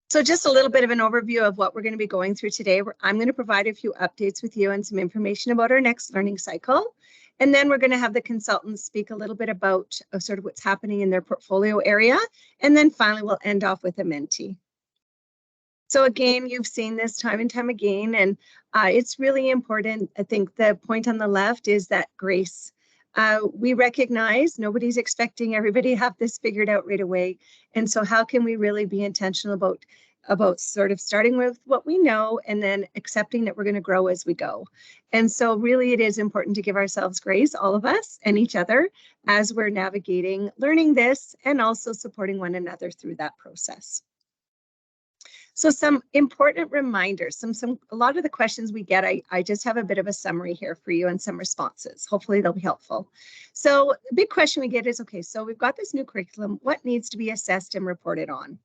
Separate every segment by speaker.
Speaker 1: So just a little bit of an overview of what we're going to be going through today. I'm going to provide a few updates with you and some information about our next learning cycle. And then we're going to have the consultants speak a little bit about sort of what's happening in their portfolio area. And then finally, we'll end off with a mentee. So again, you've seen this time and time again, and it's really important. I think the point on the left is that grace. We recognize nobody's expecting everybody to have this figured out right away. And so how can we really be intentional about sort of starting with what we know and then accepting that we're going to grow as we go. And so really it is important to give ourselves grace, all of us and each other, as we're navigating learning this and also supporting one another through that process. So some important reminders, a lot of the questions we get, I just have a bit of a summary here for you and some responses. Hopefully they'll be helpful. So the big question we get is, okay, so we've got this new curriculum, what needs to be assessed and reported on?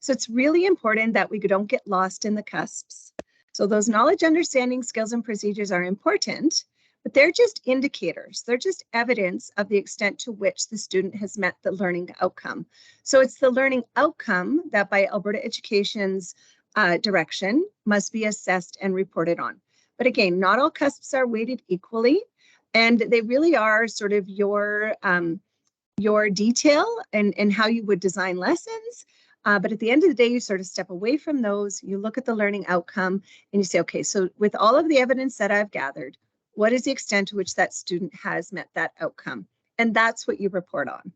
Speaker 1: So it's really important that we don't get lost in the cusps. So those knowledge, understanding, skills, and procedures are important, but they're just indicators. They're just evidence of the extent to which the student has met the learning outcome. So it's the learning outcome that by Alberta Education's direction must be assessed and reported on. But again, not all cusps are weighted equally, and they really are sort of your detail and how you would design lessons. But at the end of the day, you sort of step away from those, you look at the learning outcome, and you say, okay, so with all of the evidence that I've gathered, what is the extent to which that student has met that outcome? And that's what you report on.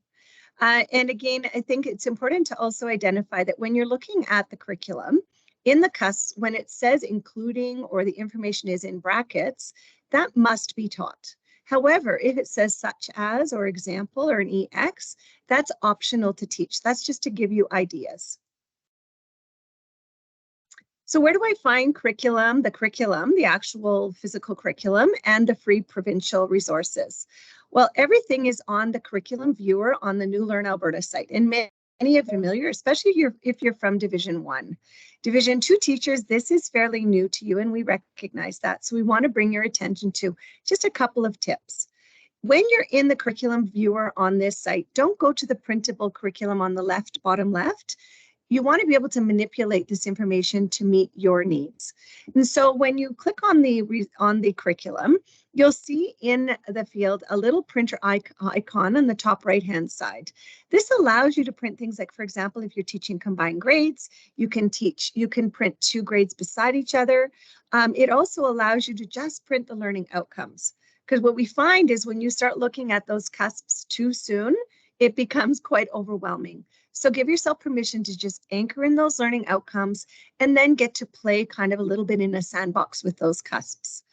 Speaker 1: And again, I think it's important to also identify that when you're looking at the curriculum, in the cusps, when it says including or the information is in brackets, that must be taught. However, if it says such as or example or an EX, that's optional to teach. That's just to give you ideas. So where do I find curriculum, the actual physical curriculum, and the free provincial resources? Well, everything is on the curriculum viewer on the New Learn Alberta site. And many are familiar, especially if you're from Division 1. Division 2 teachers, this is fairly new to you, and we recognize that. So we want to bring your attention to just a couple of tips. When you're in the curriculum viewer on this site, don't go to the printable curriculum on the left, bottom left. You want to be able to manipulate this information to meet your needs. And so when you click on the curriculum, you'll see in the field a little printer icon on the top right-hand side. This allows you to print things like, for example, if you're teaching combined grades, you can print 2 grades beside each other. It also allows you to just print the learning outcomes. Because what we find is when you start looking at those cusps too soon, it becomes quite overwhelming. So give yourself permission to just anchor in those learning outcomes and then get to play kind of a little bit in a sandbox with those cusps.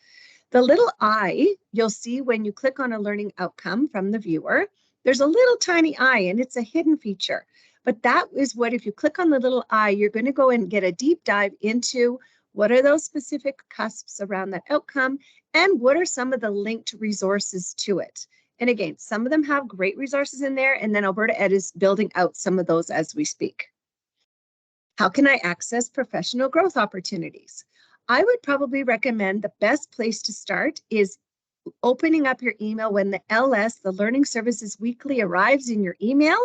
Speaker 1: The little eye you'll see when you click on a learning outcome from the viewer, there's a little tiny eye and it's a hidden feature. But that is what, if you click on the little eye, you're going to go and get a deep dive into what are those specific cusps around that outcome and what are some of the linked resources to it. And again, some of them have great resources in there, and then Alberta Ed is building out some of those as we speak. How can I access professional growth opportunities? I would probably recommend the best place to start is opening up your email when the LS, the Learning Services Weekly, arrives in your email.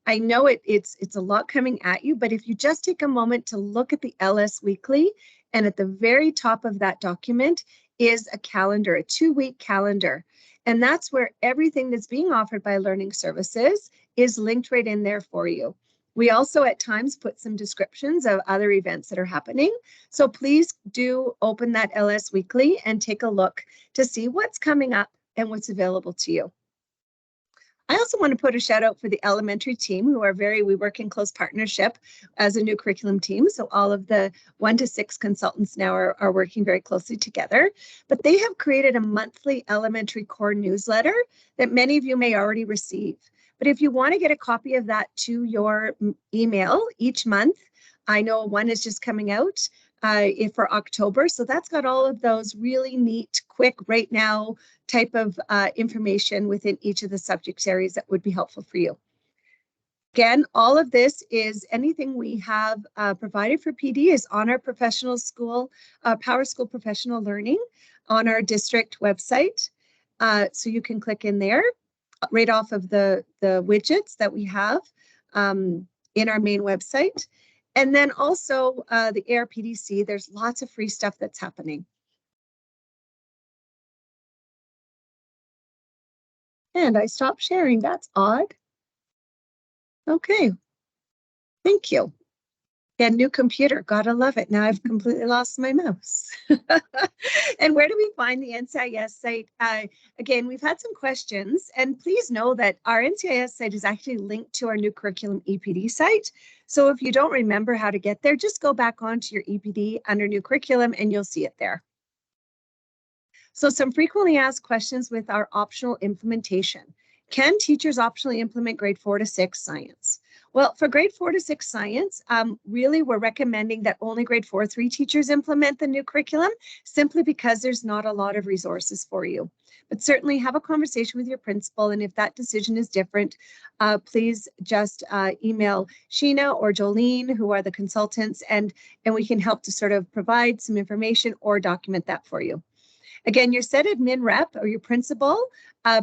Speaker 1: I know it's a lot coming at you, but if you just take a moment to look at the LS Weekly, and at the very top of that document is a calendar, a 2-week calendar. And that's where everything that's being offered by Learning Services is linked right in there for you. We also at times put some descriptions of other events that are happening. So please do open that LS Weekly and take a look to see what's coming up and what's available to you. I also want to put a shout out for the elementary team we work in close partnership as a new curriculum team. So all of the 1 to 6 consultants now are working very closely together, but they have created a monthly elementary core newsletter that many of you may already receive. But if you want to get a copy of that to your email each month, I know one is just coming out for October. So that's got all of those really neat, quick, right now type of information within each of the subject areas that would be helpful for you. Again, all of this is anything we have provided for PD is on our professional school, Power School Professional Learning on our district website. So you can click in there right off of the widgets that we have in our main website. And then also the ARPDC, there's lots of free stuff that's happening. And I stopped sharing, that's odd. Okay, thank you. Yeah, new computer, gotta love it. Now I've completely lost my mouse. And where do we find the NCIS site? Again, we've had some questions, and please know that our NCIS site is actually linked to our new curriculum EPD site. So if you don't remember how to get there, just go back onto your EPD under new curriculum and you'll see it there. So some frequently asked questions with our optional implementation. Can teachers optionally implement grade 4 to 6 science? Well, for grade 4 to 6 science, really we're recommending that only grade 4-3 teachers implement the new curriculum, simply because there's not a lot of resources for you. But certainly have a conversation with your principal, and if that decision is different, please just email Sheena or Jolene, who are the consultants, and we can help to sort of provide some information or document that for you. Again, your SET admin rep or your principal,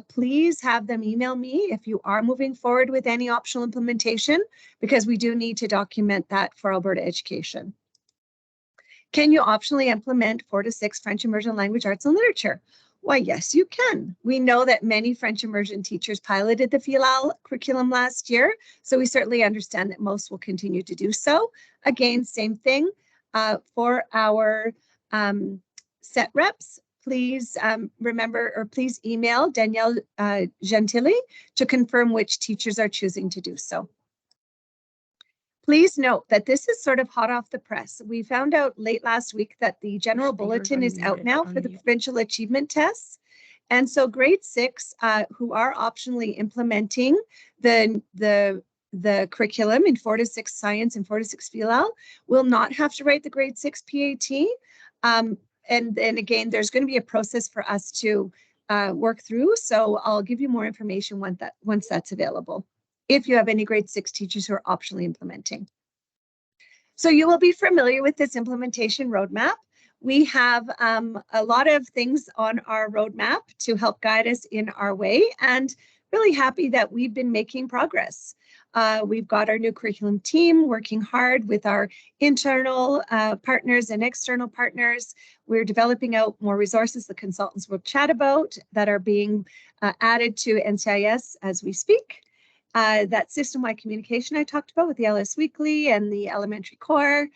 Speaker 1: please have them email me if you are moving forward with any optional implementation, because we do need to document that for Alberta Education. Can you optionally implement 4 to 6 French immersion language, arts, and literature? Why, yes, you can. We know that many French immersion teachers piloted the FELAL curriculum last year, so we certainly understand that most will continue to do so. Again, same thing for our SET reps. Please remember, or please email Danielle Gentili to confirm which teachers are choosing to do so. Please note that this is sort of hot off the press. We found out late last week that the general bulletin is out now for the provincial achievement tests. And so grade 6, who are optionally implementing the curriculum in 4 to 6 science and 4 to 6 FELAL, will not have to write the grade 6 PAT. And then again, there's going to be a process for us to work through. So I'll give you more information once that's available, if you have any grade 6 teachers who are optionally implementing. So you will be familiar with this implementation roadmap. We have a lot of things on our roadmap to help guide us in our way, and really happy that we've been making progress. We've got our new curriculum team working hard with our internal partners and external partners. We're developing out more resources the consultants will chat about that are being added to NCIS as we speak. That system-wide communication I talked about with the LS Weekly and the elementary core.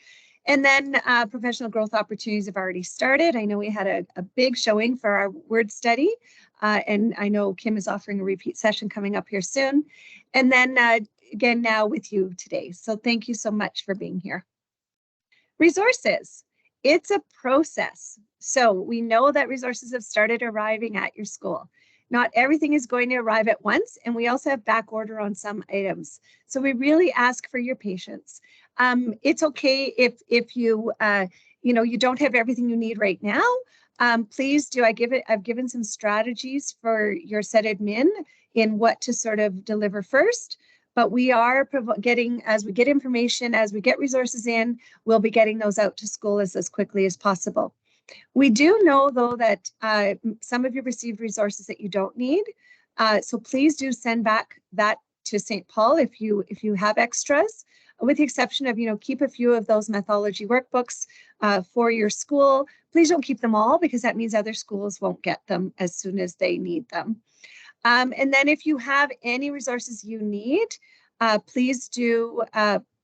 Speaker 1: And then professional growth opportunities have already started. I know we had a big showing for our word study, and I know Kim is offering a repeat session coming up here soon. And then again now with you today. So thank you so much for being here. Resources. It's a process. So we know that resources have started arriving at your school. Not everything is going to arrive at once, and we also have back order on some items. So we really ask for your patience. It's okay if you you don't have everything you need right now. Please do. I've given some strategies for your SET admin in what to sort of deliver first. But we are getting, as we get information, as we get resources in, we'll be getting those out to school as quickly as possible. We do know, though, that some of you received resources that you don't need. So please do send back that to St. Paul if you have extras, with the exception of, keep a few of those methodology workbooks for your school. Please don't keep them all, because that means other schools won't get them as soon as they need them. And then if you have any resources you need, please do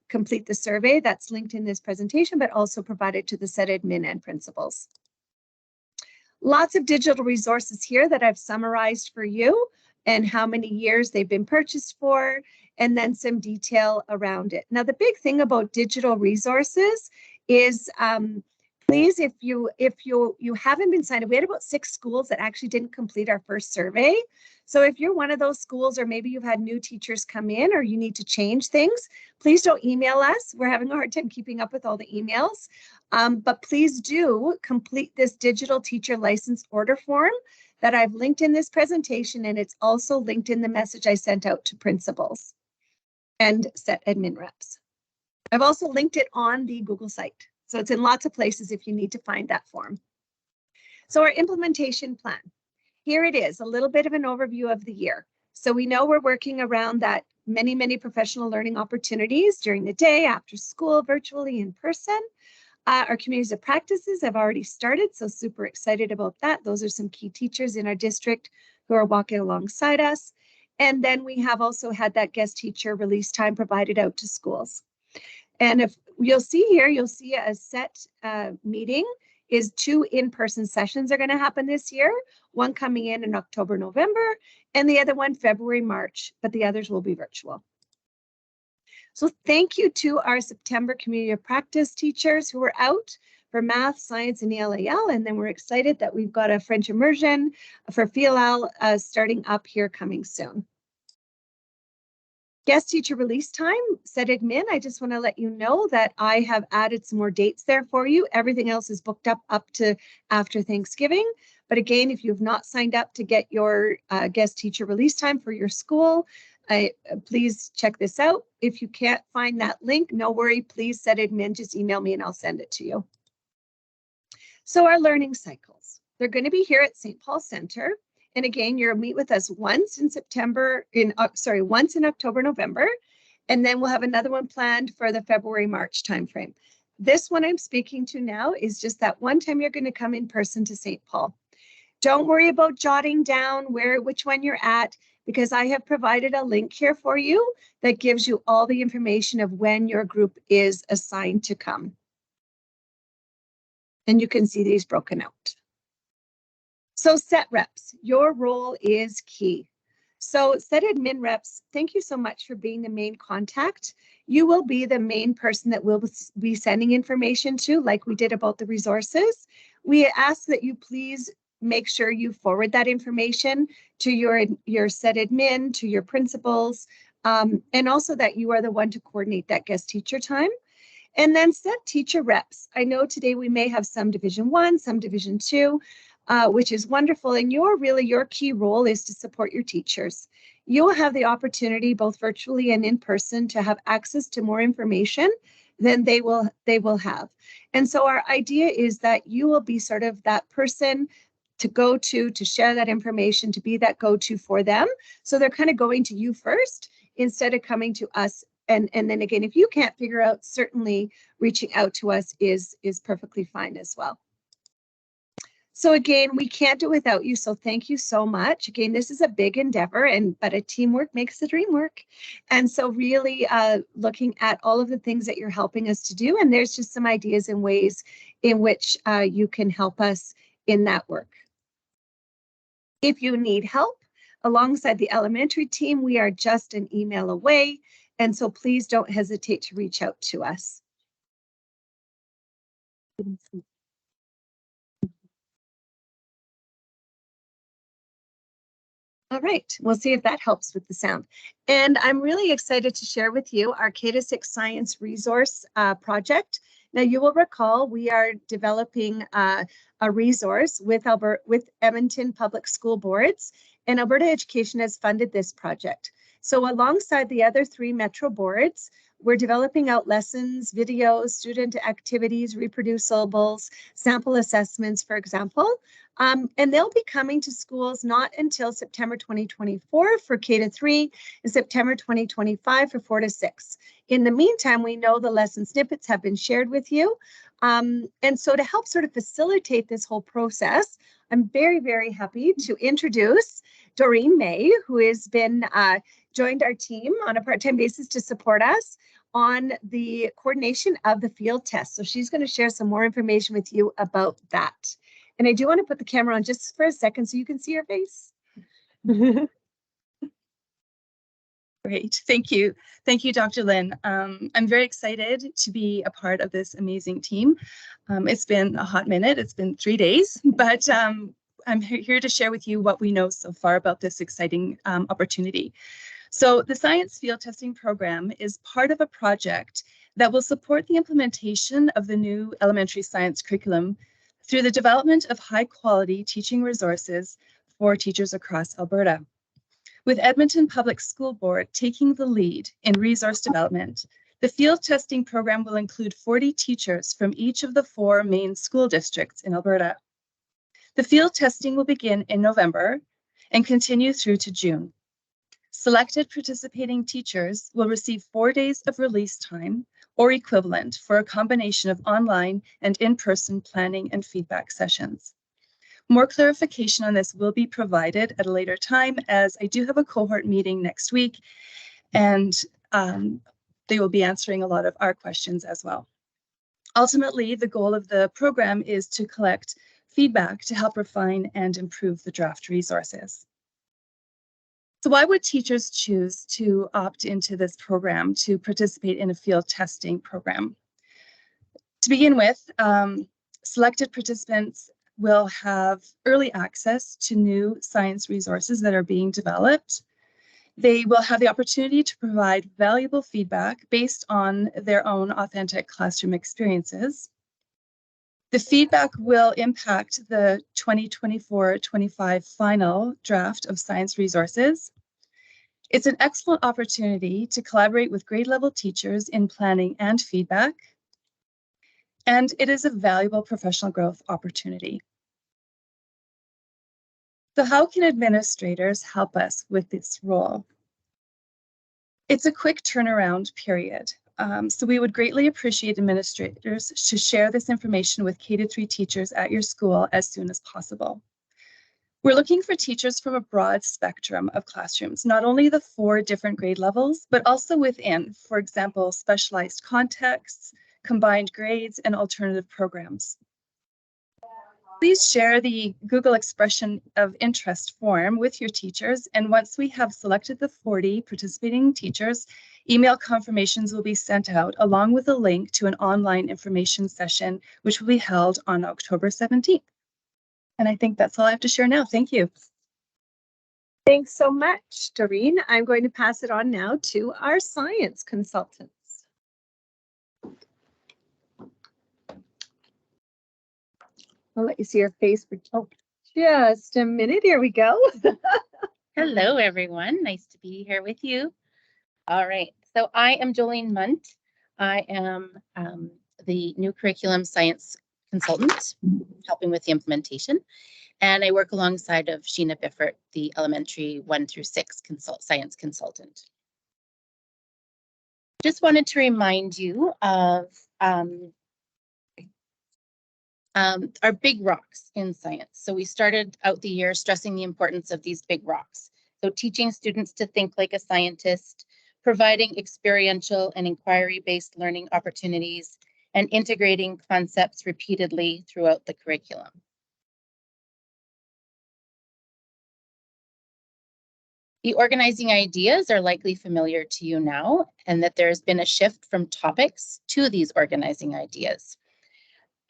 Speaker 1: complete the survey that's linked in this presentation, but also provided to the SET admin and principals. Lots of digital resources here that I've summarized for you, and how many years they've been purchased for, and then some detail around it. Now, the big thing about digital resources is please, if you haven't been signed up, we had about 6 schools that actually didn't complete our first survey. So if you're one of those schools, or maybe you've had new teachers come in, or you need to change things, please don't email us. We're having a hard time keeping up with all the emails. But please do complete this digital teacher license order form that I've linked in this presentation, and it's also linked in the message I sent out to principals and SET admin reps. I've also linked it on the Google site. So it's in lots of places if you need to find that form. So our implementation plan. Here it is, a little bit of an overview of the year. So we know we're working around that many, many professional learning opportunities during the day, after school, virtually, in person. Our communities of practices have already started, so super excited about that. Those are some key teachers in our district who are walking alongside us. And then we have also had that guest teacher release time provided out to schools. And if you'll see here, you'll see a set meeting is 2 in-person sessions are going to happen this year. One coming in October, November, and the other one February, March, but the others will be virtual. So thank you to our September community of practice teachers who were out for math, science, and ELAL. And then we're excited that we've got a French immersion for FELAL starting up here coming soon. Guest teacher release time, SETadmin, I just want to let you know that I have added some more dates there for you. Everything else is booked up to after Thanksgiving. But again, if you've not signed up to get your guest teacher release time for your school, please check this out. If you can't find that link, no worry, please SETadmin, just email me and I'll send it to you. So our learning cycles, they're going to be here at St. Paul Center. And again, you'll meet with us once in once in October, November, and then we'll have another one planned for the February, March timeframe. This one I'm speaking to now is just that one time you're going to come in person to St. Paul. Don't worry about jotting down which one you're at, because I have provided a link here for you that gives you all the information of when your group is assigned to come. And you can see these broken out. So set reps, your role is key. So SETadmin reps, thank you so much for being the main contact. You will be the main person that we'll be sending information to, like we did about the resources. We ask that you please make sure you forward that information to your SETadmin, to your principals, and also that you are the one to coordinate that guest teacher time. And then set teacher reps. I know today we may have some Division 1, some Division 2, which is wonderful. And your key role is to support your teachers. You will have the opportunity, both virtually and in person, to have access to more information than they will have. And so our idea is that you will be sort of that person to go to share that information, to be that go-to for them. So they're kind of going to you first instead of coming to us. And then again, if you can't figure out, certainly reaching out to us is perfectly fine as well. So again, we can't do it without you. So thank you so much. Again, this is a big endeavor, but a teamwork makes the dream work. And so really looking at all of the things that you're helping us to do. And there's just some ideas and ways in which you can help us in that work. If you need help alongside the elementary team, we are just an email away. And so please don't hesitate to reach out to us. All right, we'll see if that helps with the sound. And I'm really excited to share with you our K-6 Science Resource Project. Now, you will recall we are developing a resource with Edmonton Public School Boards, and Alberta Education has funded this project. So alongside the other 3 Metro boards, we're developing out lessons, videos, student activities, reproducibles, sample assessments, for example. And they'll be coming to schools not until September 2024 for K-3 and September 2025 for 4 to 6. In the meantime, we know the lesson snippets have been shared with you. And so to help sort of facilitate this whole process, I'm very, very happy to introduce Doreen May, who has been joined our team on a part-time basis to support us on the coordination of the field test. So she's going to share some more information with you about that. And I do want to put the camera on just for a second so you can see her face.
Speaker 2: Great, thank you. Thank you, Dr. Lynn. I'm very excited to be a part of this amazing team. It's been a hot minute, it's been 3 days, but I'm here to share with you what we know so far about this exciting opportunity. So the Science Field Testing Program is part of a project that will support the implementation of the new elementary science curriculum through the development of high-quality teaching resources for teachers across Alberta. With Edmonton Public School Board taking the lead in resource development, the field testing program will include 40 teachers from each of the 4 main school districts in Alberta. The field testing will begin in November and continue through to June. Selected participating teachers will receive 4 days of release time or equivalent for a combination of online and in-person planning and feedback sessions. More clarification on this will be provided at a later time, as I do have a cohort meeting next week, and they will be answering a lot of our questions as well. Ultimately, the goal of the program is to collect feedback to help refine and improve the draft resources. So why would teachers choose to opt into this program to participate in a field testing program? To begin with, selected participants will have early access to new science resources that are being developed. They will have the opportunity to provide valuable feedback based on their own authentic classroom experiences. The feedback will impact the 2024-25 final draft of science resources. It's an excellent opportunity to collaborate with grade level teachers in planning and feedback. And it is a valuable professional growth opportunity. So how can administrators help us with this role? It's a quick turnaround period. So we would greatly appreciate administrators to share this information with K-3 teachers at your school as soon as possible. We're looking for teachers from a broad spectrum of classrooms, not only the 4 different grade levels, but also within, for example, specialized contexts, combined grades, and alternative programs. Please share the Google Expression of Interest form with your teachers, and once we have selected the 40 participating teachers, email confirmations will be sent out along with a link to an online information session, which will be held on October 17th. And I think that's all I have to share now. Thank you.
Speaker 1: Thanks so much, Doreen. I'm going to pass it on now to our science consultants. I'll let you see your face for just a minute. Here we go.
Speaker 3: Hello, everyone. Nice to be here with you. All right. So I am Jolene Munt. I am the new curriculum science consultant, helping with the implementation. And I work alongside of Sheena Biffert, the elementary 1 through 6 science consultant. Just wanted to remind you of our big rocks in science. So we started out the year stressing the importance of these big rocks. So teaching students to think like a scientist, providing experiential and inquiry-based learning opportunities, and integrating concepts repeatedly throughout the curriculum. The organizing ideas are likely familiar to you now, and that there's been a shift from topics to these organizing ideas.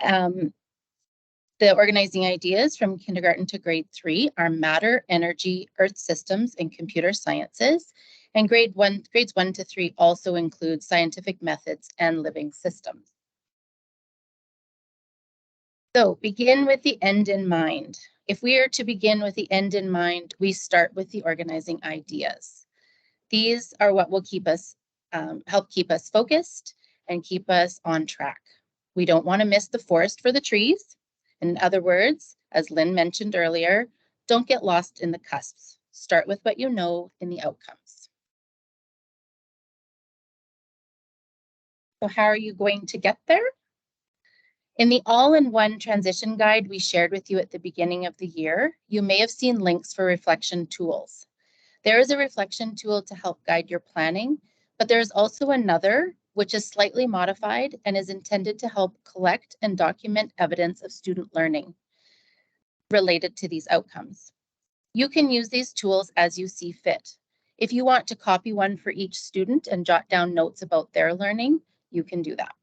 Speaker 3: The organizing ideas from kindergarten to grade 3 are matter, energy, earth systems, and computer sciences. And grades 1 to 3 also include scientific methods and living systems. So begin with the end in mind. If we are to begin with the end in mind, we start with the organizing ideas. These are what will keep us, help keep us focused and keep us on track. We don't want to miss the forest for the trees. In other words, as Lynn mentioned earlier, don't get lost in the cusps. Start with what you know in the outcomes. So how are you going to get there? In the all-in-one transition guide we shared with you at the beginning of the year, you may have seen links for reflection tools. There is a reflection tool to help guide your planning, but there is also another which is slightly modified and is intended to help collect and document evidence of student learning related to these outcomes. You can use these tools as you see fit. If you want to copy one for each student and jot down notes about their learning, you can do that.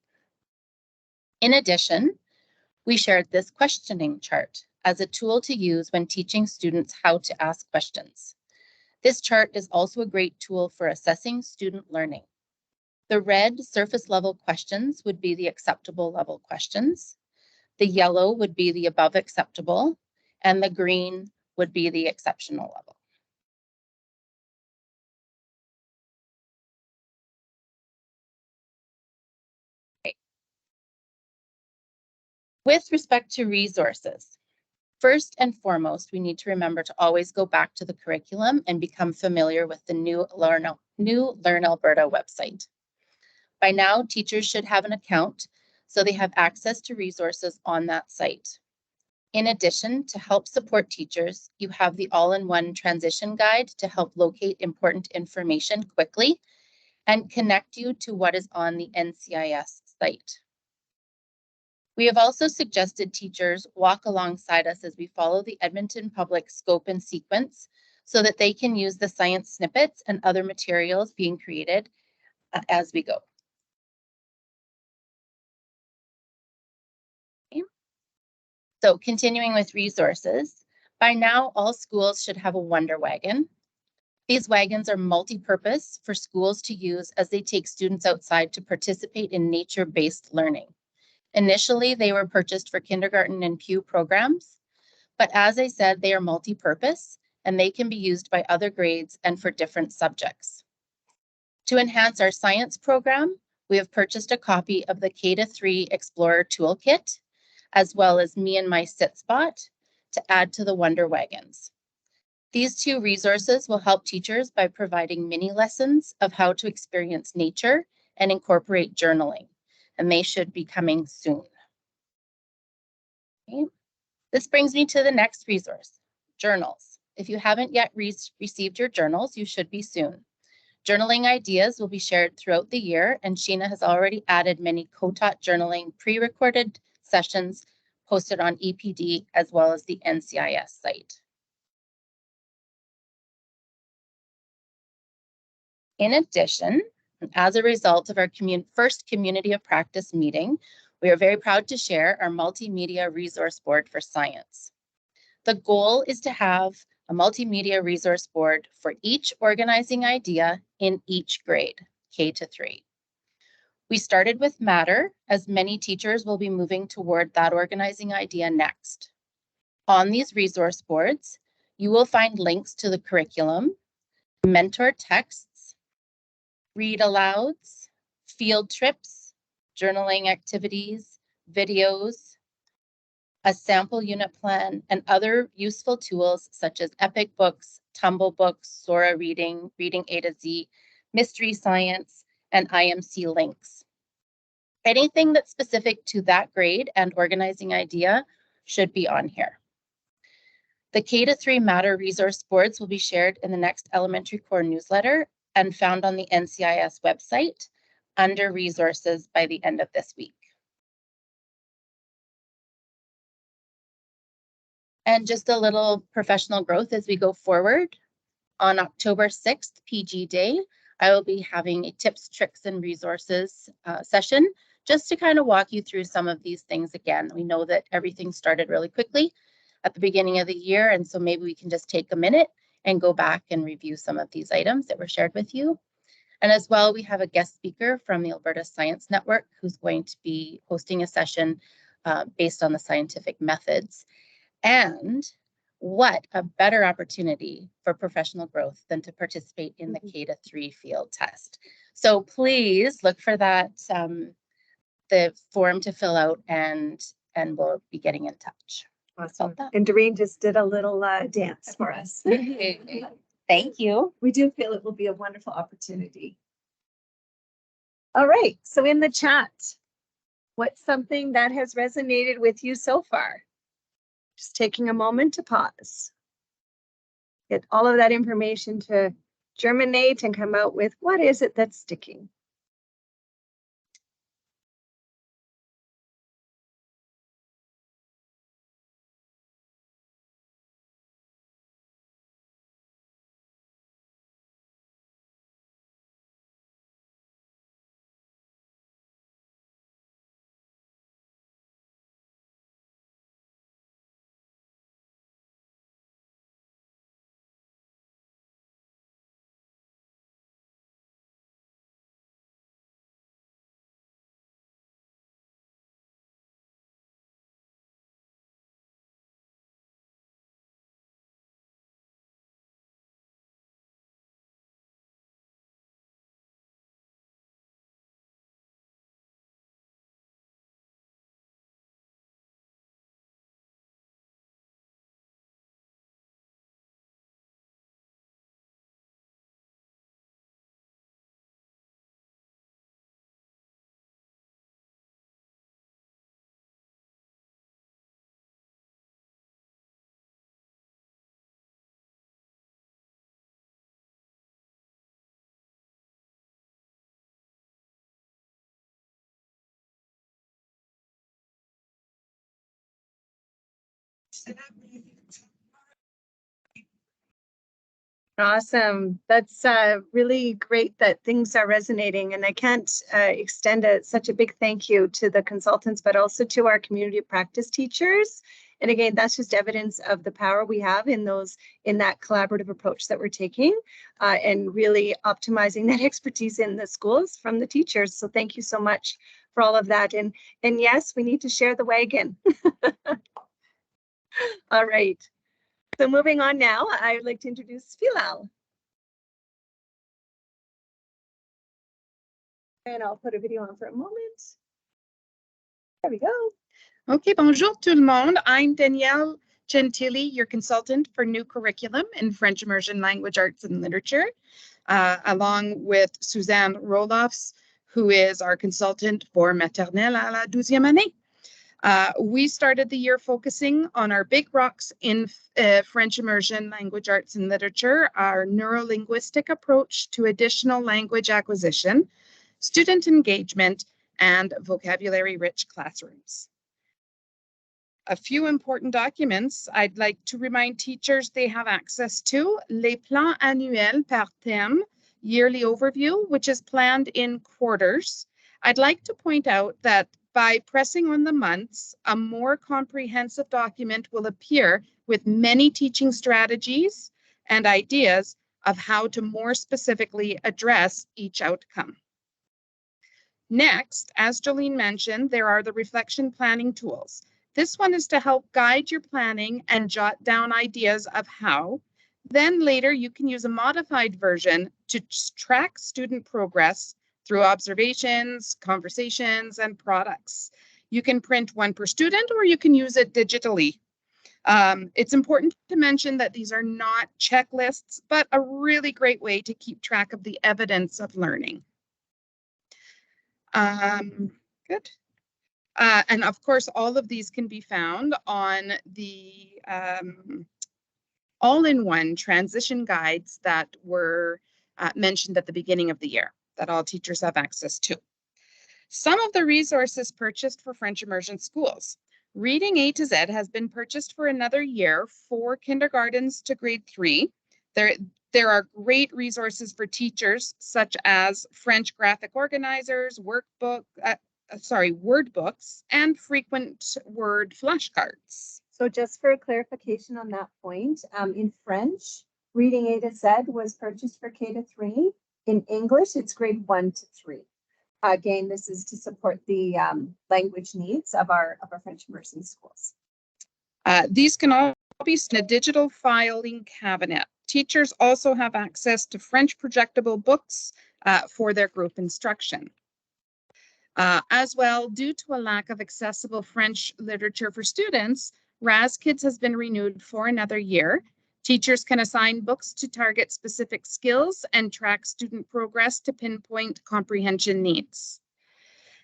Speaker 3: In addition, we shared this questioning chart as a tool to use when teaching students how to ask questions. This chart is also a great tool for assessing student learning. The red surface level questions would be the acceptable level questions. The yellow would be the above acceptable, and the green would be the exceptional level. Okay. With respect to resources, First and foremost, we need to remember to always go back to the curriculum and become familiar with the new Learn Alberta website. By now, teachers should have an account, so they have access to resources on that site. In addition, to help support teachers, you have the all-in-one transition guide to help locate important information quickly and connect you to what is on the NCIS site. We have also suggested teachers walk alongside us as we follow the Edmonton Public scope and sequence so that they can use the science snippets and other materials being created as we go. Okay. So continuing with resources, by now all schools should have a Wonder Wagon. These wagons are multi-purpose for schools to use as they take students outside to participate in nature-based learning. Initially, they were purchased for kindergarten and Pew programs, but as I said, they are multi-purpose and they can be used by other grades and for different subjects. To enhance our science program, we have purchased a copy of the K-3 Explorer Toolkit, as well as Me and My Sit Spot to add to the Wonder Wagons. These two resources will help teachers by providing mini lessons of how to experience nature and incorporate journaling, and they should be coming soon. Okay. This brings me to the next resource, journals. If you haven't yet received your journals, you should be soon. Journaling ideas will be shared throughout the year, and Sheena has already added many co-taught journaling pre-recorded sessions posted on EPD as well as the NCIS site. In addition, as a result of our first Community of Practice meeting, we are very proud to share our multimedia resource board for science. The goal is to have a multimedia resource board for each organizing idea in each grade, K-3. We started with Matter, as many teachers will be moving toward that organizing idea next. On these resource boards, you will find links to the curriculum, mentor texts, read alouds, field trips, journaling activities, videos, a sample unit plan, and other useful tools such as Epic Books, Tumble Books, Sora Reading, Reading A to Z, Mystery Science, and IMC links. Anything that's specific to that grade and organizing idea should be on here. The K-3 Matter resource boards will be shared in the next Elementary Core newsletter and found on the NCIS website under resources by the end of this week. And just a little professional growth as we go forward. On October 6th, PG Day, I will be having a tips, tricks, and resources session just to kind of walk you through some of these things again. We know that everything started really quickly at the beginning of the year, and so maybe we can just take a minute and go back and review some of these items that were shared with you. And as well, we have a guest speaker from the Alberta Science Network who's going to be hosting a session based on the scientific methods. And what a better opportunity for professional growth than to participate in the K-3 field test. So please look for that, the form to fill out, and we'll be getting in touch.
Speaker 1: Awesome. And Doreen just did a little dance for us.
Speaker 3: Thank you.
Speaker 1: We do feel it will be a wonderful opportunity. All right, so in the chat, what's something that has resonated with you so far? Just taking a moment to pause. Get all of that information to germinate and come out with what is it that's sticking. Awesome. That's really great that things are resonating. And I can't extend such a big thank you to the consultants, but also to our community practice teachers. And again, that's just evidence of the power we have in that collaborative approach that we're taking and really optimizing that expertise in the schools from the teachers. So thank you so much for all of that. And yes, we need to share the wagon. All right. So moving on now, I would like to introduce Philal. And I'll put a video on for a moment. There we go.
Speaker 4: Okay, bonjour tout le monde. I'm Danielle Gentili, your consultant for new curriculum in French Immersion Language Arts and Literature, along with Suzanne Rolofs, who is our consultant for Maternelle à la 12e année. We started the year focusing on our big rocks in French Immersion Language Arts and Literature, our neurolinguistic approach to additional language acquisition, student engagement, and vocabulary-rich classrooms. A few important documents I'd like to remind teachers they have access to: Les plans annuels par thème, yearly overview, which is planned in quarters. I'd like to point out that by pressing on the months, a more comprehensive document will appear with many teaching strategies and ideas of how to more specifically address each outcome. Next, as Jolene mentioned, there are the reflection planning tools. This one is to help guide your planning and jot down ideas of how. Then later you can use a modified version to track student progress through observations, conversations, and products. You can print one per student or you can use it digitally. It's important to mention that these are not checklists, but a really great way to keep track of the evidence of learning. Good. And of course, all of these can be found on the all-in-one transition guides that were mentioned at the beginning of the year, that all teachers have access to. Some of the resources purchased for French immersion schools. Reading A to Z has been purchased for another year for kindergartens to grade 3. There are great resources for teachers, such as French graphic organizers, word books, and frequent word flashcards.
Speaker 1: So just for clarification on that point, in French, Reading A to Z was purchased for K to 3. In English, it's grade 1 to 3. Again, this is to support the language needs of our French immersion schools.
Speaker 4: These can all be in a digital filing cabinet. Teachers also have access to French projectable books for their group instruction. As well, due to a lack of accessible French literature for students, RAS Kids has been renewed for another year. Teachers can assign books to target specific skills and track student progress to pinpoint comprehension needs.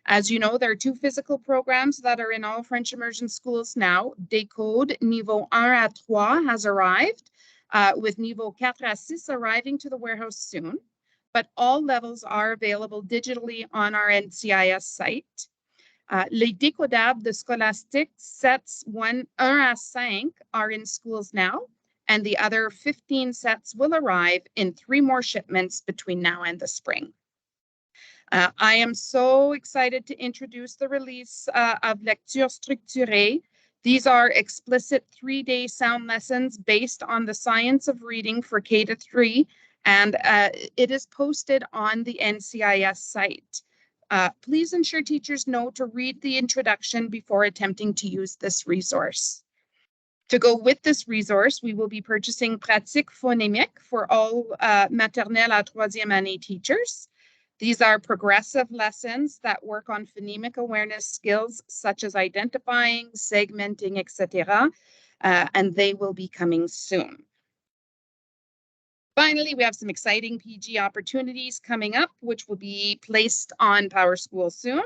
Speaker 4: As you know, there are 2 physical programs that are in all French immersion schools now. Decode Niveau 1 à 3 has arrived, with Niveau 4 à 6 arriving to the warehouse soon. But all levels are available digitally on our NCIS site. Les décodables de Scholastique sets 1 à 5 are in schools now, and the other 15 sets will arrive in 3 more shipments between now and the spring. I am so excited to introduce the release of Lecture Structurée. These are explicit 3-day sound lessons based on the science of reading for K to 3, and it is posted on the NCIS site. Please ensure teachers know to read the introduction before attempting to use this resource. To go with this resource, we will be purchasing Pratique Phonémique for all Maternelle à 3e année teachers. These are progressive lessons that work on phonemic awareness skills such as identifying, segmenting, etc., and they will be coming soon. Finally, we have some exciting PG opportunities coming up, which will be placed on PowerSchool soon.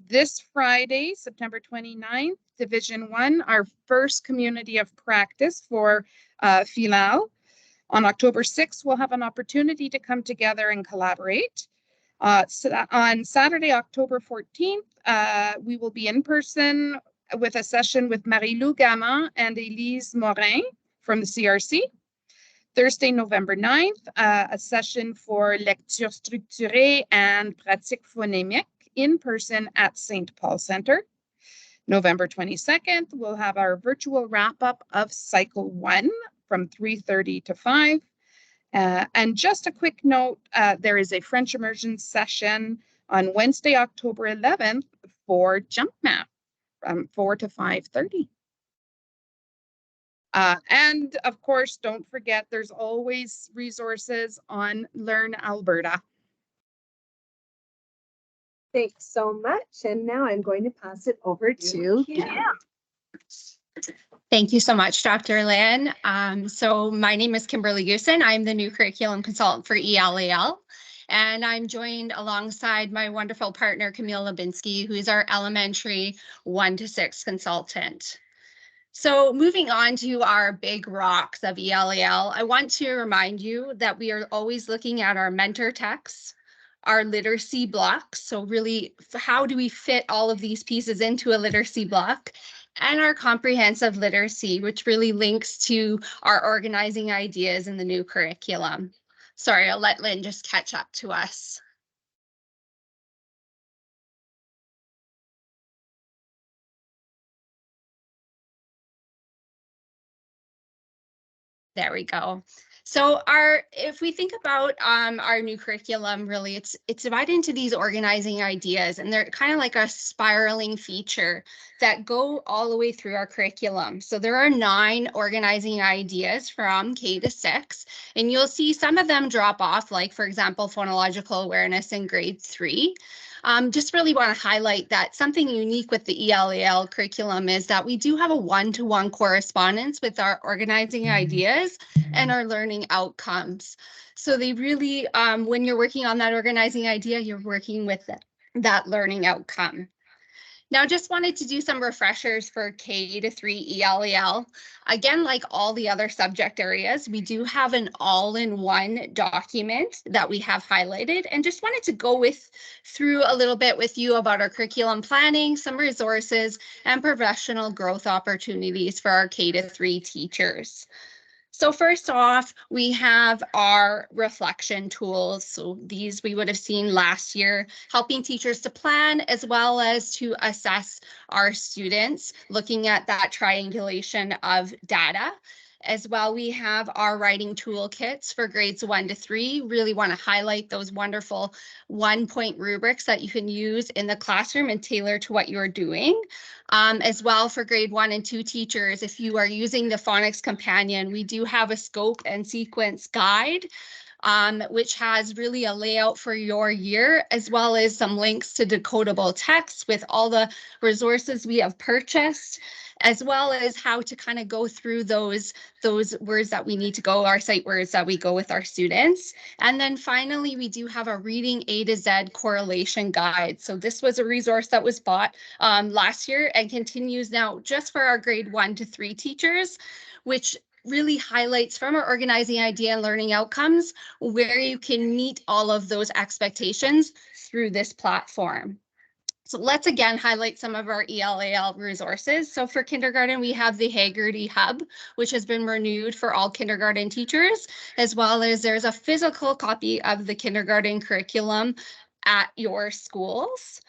Speaker 4: This Friday, September 29th, Division 1, our first community of practice for Philal. On October 6th, we'll have an opportunity to come together and collaborate. So on Saturday, October 14th, we will be in person with a session with Marie-Lou Gama and Elise Morin from the CRC. Thursday, November 9th, a session for lecture structurée and pratique phonemique in person at St. Paul Center. November 22nd, we'll have our virtual wrap-up of Cycle 1 from 3:30 to 5. And just a quick note, there is a French immersion session on Wednesday, October 11th for jump math from 4 to 5:30. And of course, don't forget, there's always resources on Learn Alberta.
Speaker 1: Thanks so much. And now I'm going to pass it over to Kim.
Speaker 5: Thank you so much, Dr. Lynn. So my name is Kimberly Goosen. I'm the new curriculum consultant for ELAL. And I'm joined alongside my wonderful partner, Camille Lubinsky, who is our elementary 1 to 6 consultant. So moving on to our big rocks of ELAL, I want to remind you that we are always looking at our mentor texts, our literacy blocks. So really, how do we fit all of these pieces into a literacy block? And our comprehensive literacy, which really links to our organizing ideas in the new curriculum. Sorry, I'll let Lynn just catch up to us. There we go. So if we think about our new curriculum, really, it's divided into these organizing ideas, and they're kind of like a spiraling feature that go all the way through our curriculum. So there are 9 organizing ideas from K to 6, and you'll see some of them drop off, like, for example, phonological awareness in grade 3. Just really want to highlight that something unique with the ELAL curriculum is that we do have a one-to-one correspondence with our organizing ideas and our learning outcomes. So they really, when you're working on that organizing idea, you're working with that learning outcome. Now, just wanted to do some refreshers for K to 3 ELAL. Again, like all the other subject areas, we do have an all-in-one document that we have highlighted, and just wanted to go through a little bit with you about our curriculum planning, some resources, and professional growth opportunities for our K to 3 teachers. So first off, we have our reflection tools. So these we would have seen last year, helping teachers to plan as well as to assess our students, looking at that triangulation of data. As well, we have our writing toolkits for grades 1 to 3. Really want to highlight those wonderful 1-point rubrics that you can use in the classroom and tailor to what you're doing. As well, for grade 1 and 2 teachers, if you are using the Phonics Companion, we do have a scope and sequence guide, which has really a layout for your year, as well as some links to decodable text with all the resources we have purchased, as well as how to kind of go through those words that we need to go, our sight words that we go with our students. And then finally, we do have a reading A to Z correlation guide. So this was a resource that was bought last year and continues now just for our grade 1 to 3 teachers, which really highlights from our organizing idea and learning outcomes where you can meet all of those expectations through this platform. So let's again highlight some of our ELAL resources. So for kindergarten, we have the Haggerty Hub, which has been renewed for all kindergarten teachers, as well as there's a physical copy of the kindergarten curriculum at your schools.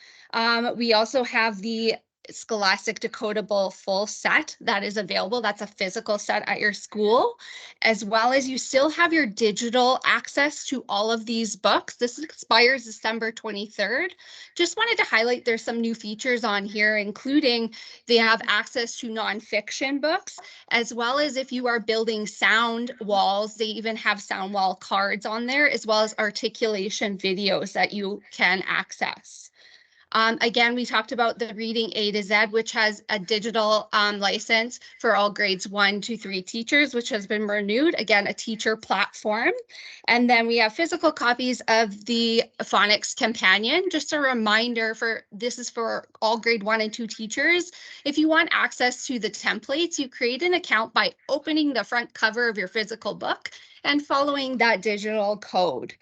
Speaker 5: We also have the Scholastic Decodable full set that is available. That's a physical set at your school, as well as you still have your digital access to all of these books. This expires December 23rd. Just wanted to highlight there's some new features on here, including they have access to nonfiction books, as well as if you are building sound walls, they even have sound wall cards on there, as well as articulation videos that you can access. Again, we talked about the Reading A to Z, which has a digital license for all grades 1 to 3 teachers, which has been renewed. Again, a teacher platform. And then we have physical copies of the Phonics Companion. Just a reminder, this is for all grade 1 and 2 teachers. If you want access to the templates, you create an account by opening the front cover of your physical book and following that digital code.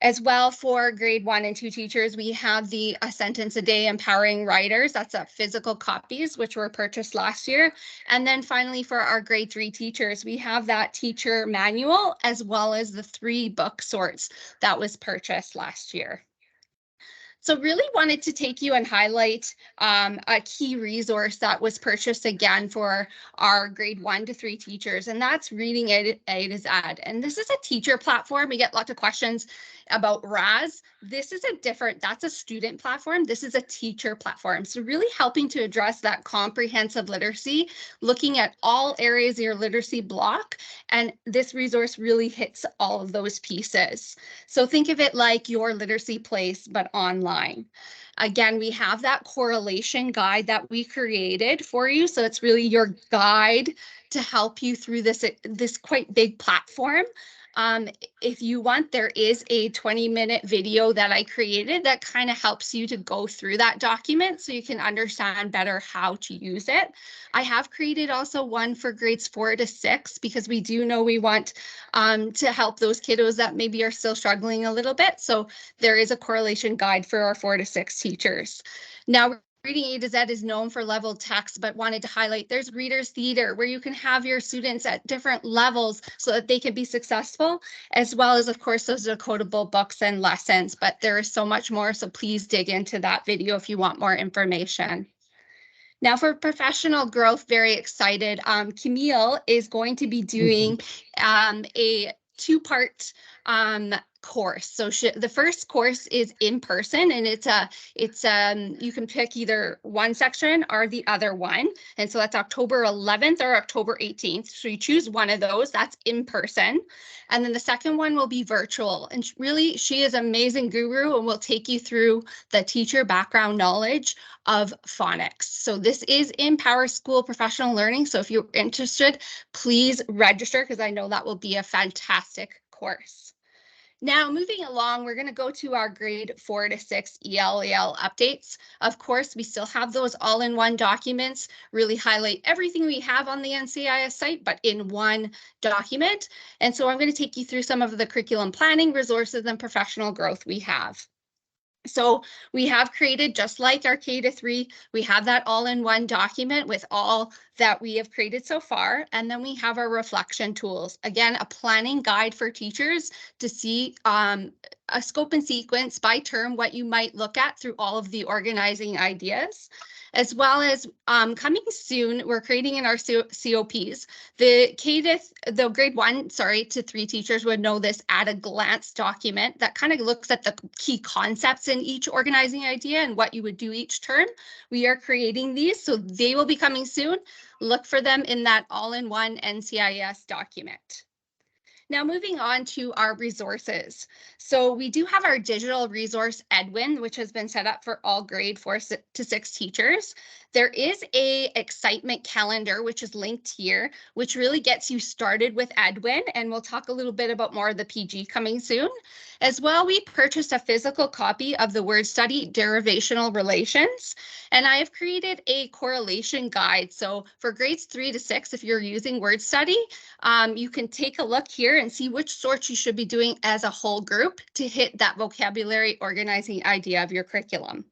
Speaker 5: As well, for grade 1 and 2 teachers, we have the A Sentence a Day Empowering Writers. That's physical copies, which were purchased last year. And then finally, for our grade 3 teachers, we have that teacher manual, as well as the 3 book sorts that was purchased last year. So really wanted to take you and highlight a key resource that was purchased again for our grade 1 to 3 teachers, and that's Reading A to Z. And this is a teacher platform. We get lots of questions about RAS. This is that's a student platform. This is a teacher platform. So really helping to address that comprehensive literacy, looking at all areas of your literacy block. And this resource really hits all of those pieces. So think of it like your literacy place, but online. Again, we have that correlation guide that we created for you. So it's really your guide to help you through this quite big platform. If you want, there is a 20-minute video that I created that kind of helps you to go through that document so you can understand better how to use it. I have created also one for grades 4 to 6 because we do know we want to help those kiddos that maybe are still struggling a little bit. So there is a correlation guide for our 4 to 6 teachers. Now, Reading A to Z is known for level text, but wanted to highlight there's Reader's Theater, where you can have your students at different levels so that they can be successful, as well as, of course, those decodable books and lessons. But there is so much more, so please dig into that video if you want more information. Now for professional growth, very excited. Camille is going to be doing a 2-part course. So the first course is in person, and you can pick either one section or the other one. And so that's October 11th or October 18th. So you choose one of those, that's in person. And then the second one will be virtual. And really, she is an amazing guru and will take you through the teacher background knowledge of phonics. So this is in PowerSchool Professional Learning. So if you're interested, please register because I know that will be a fantastic course. Now, moving along, we're going to go to our grade 4 to 6 ELEL updates. Of course, we still have those all-in-one documents, really highlight everything we have on the NCIS site, but in one document. And so I'm going to take you through some of the curriculum planning, resources, and professional growth we have. So we have created, just like our K to 3, we have that all-in-one document with all that we have created so far. And then we have our reflection tools. Again, a planning guide for teachers to see a scope and sequence by term, what you might look at through all of the organizing ideas. As well as coming soon, we're creating in our COPs. The grade 1 to 3 teachers would know this at a glance document that kind of looks at the key concepts in each organizing idea and what you would do each term. We are creating these, so they will be coming soon. Look for them in that all-in-one NCIS document. Now moving on to our resources. So we do have our digital resource Edwin, which has been set up for all grade 4 to 6 teachers. There is a excitement calendar, which is linked here, which really gets you started with Edwin. And we'll talk a little bit about more of the PG coming soon. As well, we purchased a physical copy of the word study Derivational Relations. And I have created a correlation guide. So for grades 3 to 6, if you're using word study, you can take a look here and see which sorts you should be doing as a whole group to hit that vocabulary organizing idea of your curriculum.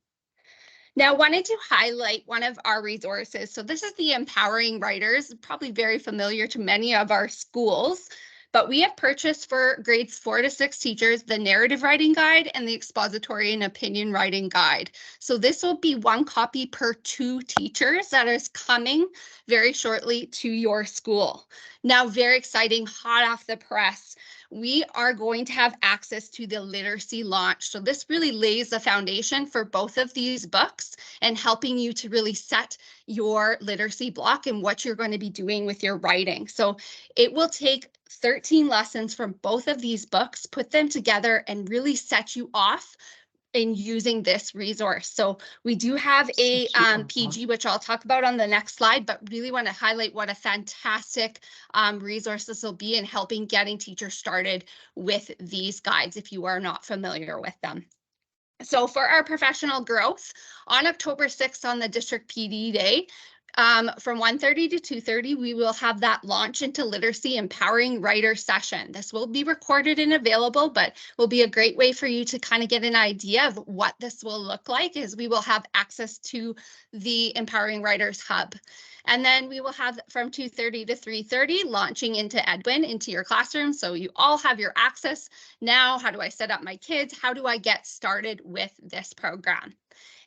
Speaker 5: Now, wanted to highlight one of our resources. So this is the Empowering Writers, probably very familiar to many of our schools, but we have purchased for grades 4 to 6 teachers the Narrative Writing Guide and the Expository and Opinion Writing Guide. So this will be 1 copy per 2 teachers that is coming very shortly to your school. Now, very exciting, hot off the press. We are going to have access to the literacy launch. So this really lays the foundation for both of these books and helping you to really set your literacy block and what you're going to be doing with your writing. So it will take 13 lessons from both of these books, put them together and really set you off in using this resource. So we do have a PG, which I'll talk about on the next slide, but really want to highlight what a fantastic resource this will be in helping getting teachers started with these guides if you are not familiar with them. So for our professional growth, on October 6th on the District PD Day, From 1:30 to 2:30, we will have that launch into literacy empowering writer session. This will be recorded and available, but will be a great way for you to kind of get an idea of what this will look like, as we will have access to the Empowering Writers Hub. And then we will have from 2:30 to 3:30 launching into Edwin, into your classroom. So you all have your access now. How do I set up my kids? How do I get started with this program?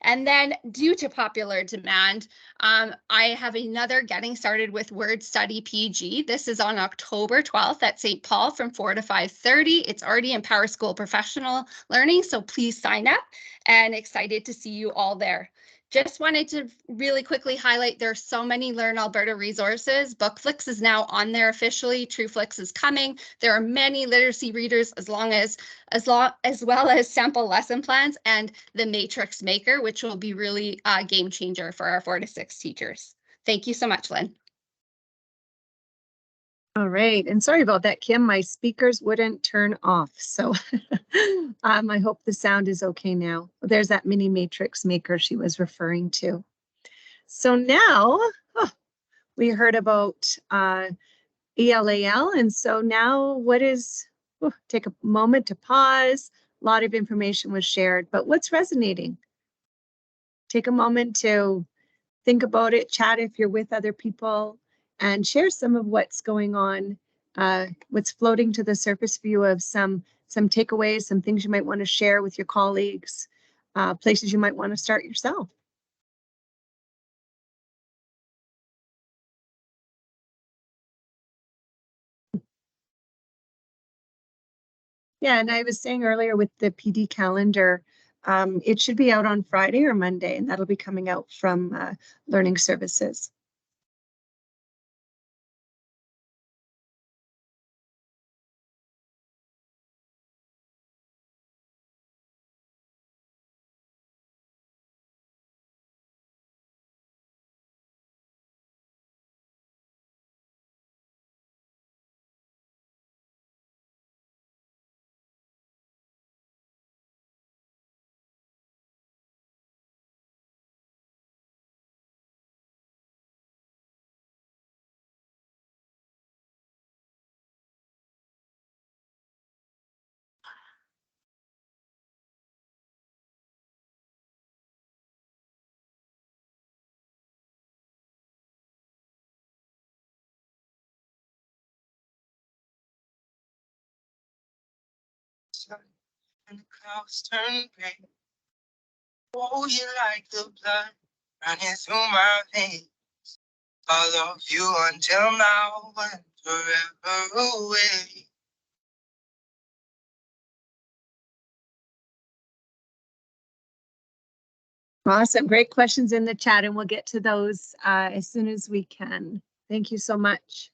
Speaker 5: And then, due to popular demand, I have another Getting Started with Word Study PG. This is on October 12th at St. Paul from 4 to 5:30. It's already in Power School Professional Learning, so please sign up, and excited to see you all there. Just wanted to really quickly highlight there's so many Learn Alberta resources. Bookflix is now on there officially. TrueFlix is coming. There are many literacy readers as well as sample lesson plans and the Matrix Maker, which will be really a game changer for our 4 to 6 teachers. Thank you so much, Lynn.
Speaker 1: All right, and sorry about that, Kim. My speakers wouldn't turn off, so I hope the sound is okay now. There's that mini Matrix Maker she was referring to. So now we heard about ELAL, and so now take a moment to pause. A lot of information was shared, but what's resonating? Take a moment to think about it, chat if you're with other people, and share some of what's going on, what's floating to the surface for you of some takeaways, some things you might want to share with your colleagues, places you might want to start yourself. Yeah, and I was saying earlier with the PD calendar, it should be out on Friday or Monday, and that'll be coming out from Learning Services.
Speaker 6: And the clouds turn gray. Oh, you like the blood running through my veins. I love you until now and forever away.
Speaker 1: Awesome, great questions in the chat, and we'll get to those as soon as we can. Thank you so much.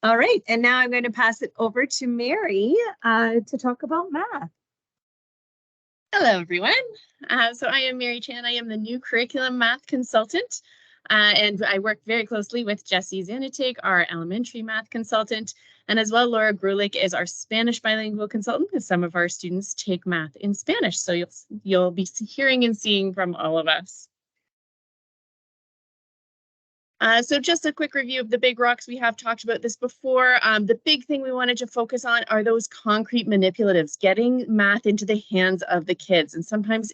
Speaker 1: All right, and now I'm going to pass it over to Mary to talk about math.
Speaker 7: Hello, everyone. So I am Mary Chan. I am the new curriculum math consultant, and I work very closely with Jessie Zanitig, our elementary math consultant, and as well Laura Grulich is our Spanish bilingual consultant, because some of our students take math in Spanish. So you'll be hearing and seeing from all of us. So just a quick review of the big rocks. We have talked about this before. The big thing we wanted to focus on are those concrete manipulatives, getting math into the hands of the kids. And sometimes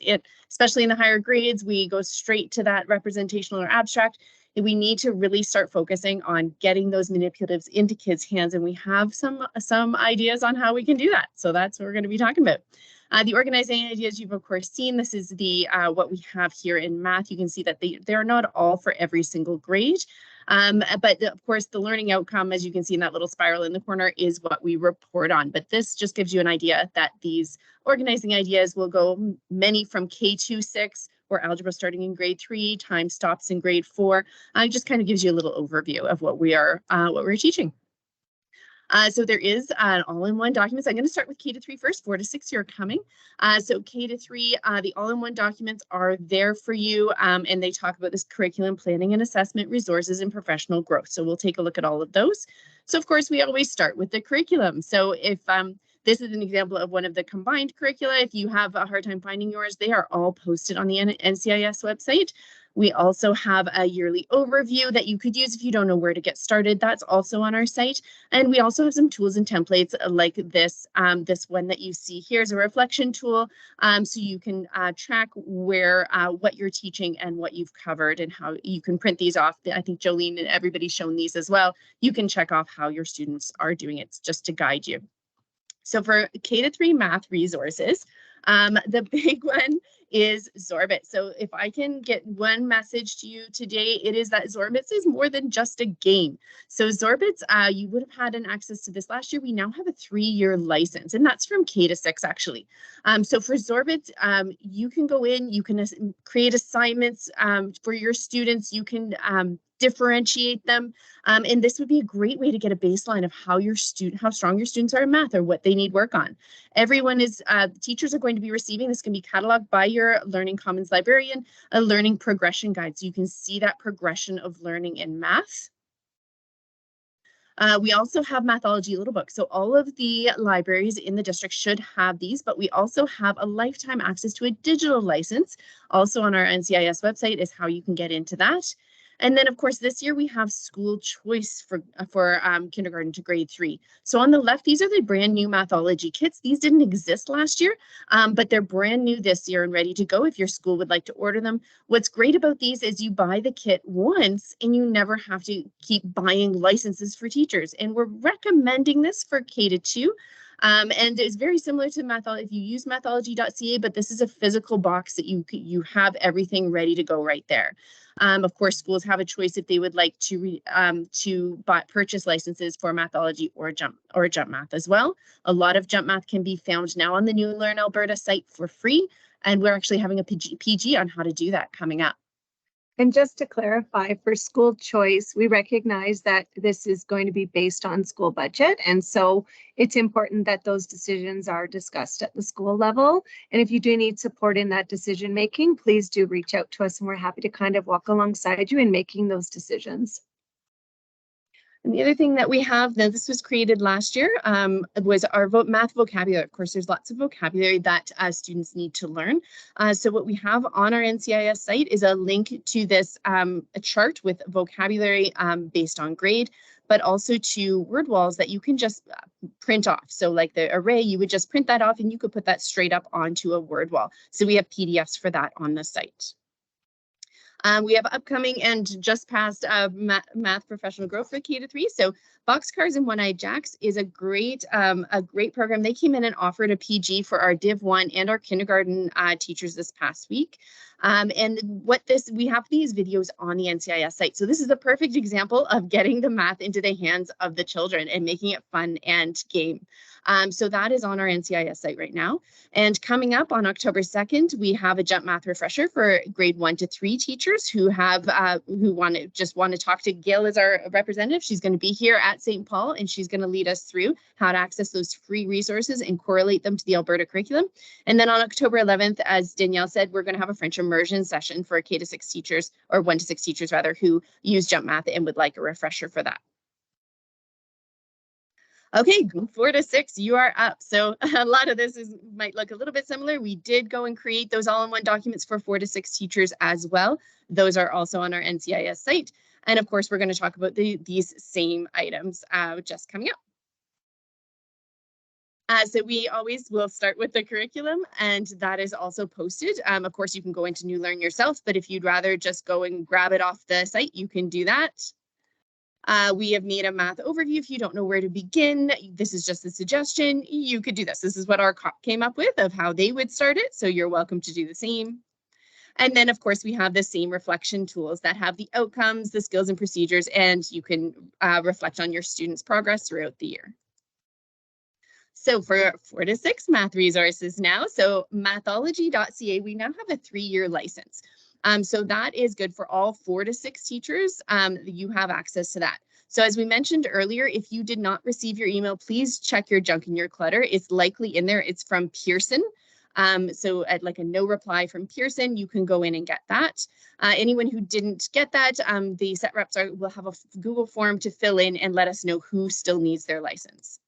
Speaker 7: especially in the higher grades, we go straight to that representational or abstract. And we need to really start focusing on getting those manipulatives into kids' hands. And we have some ideas on how we can do that. So that's what we're going to be talking about. The organizing ideas you've of course seen. This is the what we have here in math. You can see that they're not all for every single grade, but of course the learning outcome, as you can see in that little spiral in the corner, is what we report on. But this just gives you an idea that these organizing ideas will go many from K2-6, or algebra starting in grade 3, time stops in grade 4. It just kind of gives you a little overview of what we're teaching. So there is an all-in-one document. So I'm going to start with K-3 first. 4 to 6 you're coming. So K-3, the all-in-one documents are there for you, and they talk about this curriculum planning and assessment, resources, and professional growth. So we'll take a look at all of those. So of course we always start with the curriculum. So if This is an example of one of the combined curricula. If you have a hard time finding yours, they are all posted on the NCIS website. We also have a yearly overview that you could use if you don't know where to get started. That's also on our site. And we also have some tools and templates like this. This one that you see here is a reflection tool. So you can track where what you're teaching and what you've covered, and how you can print these off. I think Jolene and everybody's shown these as well. You can check off how your students are doing it just to guide you. So for K-3 math resources, the big one is Zorbit. So if I can get one message to you today, it is that Zorbits is more than just a game. So Zorbits, you would have had an access to this last year. We now have a 3-year license, and that's from K-6 actually. So for Zorbits, you can go in, you can create assignments for your students, you can differentiate them, and this would be a great way to get a baseline of how strong your students are in math or what they need work on. Everyone is, teachers are going to be receiving, this can be cataloged by your Learning Commons librarian, a learning progression guide, so you can see that progression of learning in math. We also have Mathology Little Book. So all of the libraries in the district should have these, but we also have a lifetime access to a digital license. Also on our NCIS website is how you can get into that. And then, of course, this year we have school choice for kindergarten to grade 3. So on the left, these are the brand new Mathology kits. These didn't exist last year, but they're brand new this year and ready to go if your school would like to order them. What's great about these is you buy the kit once and you never have to keep buying licenses for teachers. And we're recommending this for K-2. And it's very similar to Mathology if you use mathology.ca, but this is a physical box that you have everything ready to go right there. Of course, schools have a choice if they would like to purchase licenses for Mathology or Jump Math as well. A lot of Jump Math can be found now on the new Learn Alberta site for free, and we're actually having a PG on how to do that coming up.
Speaker 1: And just to clarify, for school choice, we recognize that this is going to be based on school budget. And so it's important that those decisions are discussed at the school level. And if you do need support in that decision making, please do reach out to us, and we're happy to kind of walk alongside you in making those decisions.
Speaker 7: And the other thing that we have, now this was created last year, was our math vocabulary. Of course, there's lots of vocabulary that students need to learn. So what we have on our NCIS site is a link to this a chart with vocabulary based on grade, but also to word walls that you can just print off. So like the array, you would just print that off and you could put that straight up onto a word wall. So we have PDFs for that on the site. We have upcoming and just past math professional growth for K-3. So Boxcars and One-Eyed Jacks is a great program. They came in and offered a PG for our Div 1 and our kindergarten teachers this past week. And we have these videos on the NCIS site. So this is a perfect example of getting the math into the hands of the children and making it fun and game. So that is on our NCIS site right now. And coming up on October 2nd, we have a Jump Math refresher for grade 1 to 3 teachers who have who want to talk to Gail as our representative. She's going to be here at St. Paul, and she's going to lead us through how to access those free resources and correlate them to the Alberta curriculum. And then on October 11th, as Danielle said, we're going to have a French immersion session for K-6 teachers, or 1 to 6 teachers rather, who use Jump Math and would like a refresher for that. Okay, 4 to 6, you are up. So a lot of this might look a little bit similar. We did go and create those all-in-one documents for 4 to 6 teachers as well. Those are also on our NCIS site. And of course, we're going to talk about these same items just coming up. So we always will start with the curriculum, and that is also posted. Of course, you can go into New Learn yourself, but if you'd rather just go and grab it off the site, you can do that. We have made a math overview. If you don't know where to begin, this is just a suggestion. You could do this. This is what our COP came up with of how they would start it. So you're welcome to do the same. And then, of course, we have the same reflection tools that have the outcomes, the skills and procedures, and you can reflect on your students' progress throughout the year. So for 4 to 6 math resources now, so mathology.ca, we now have a 3-year license. So that is good for all 4 to 6 teachers. You have access to that. So as we mentioned earlier, if you did not receive your email, please check your junk and your clutter. It's likely in there. It's from Pearson. So at like a no reply from Pearson, you can go in and get that. Anyone who didn't get that, the set reps will have a Google form to fill in and let us know who still needs their license.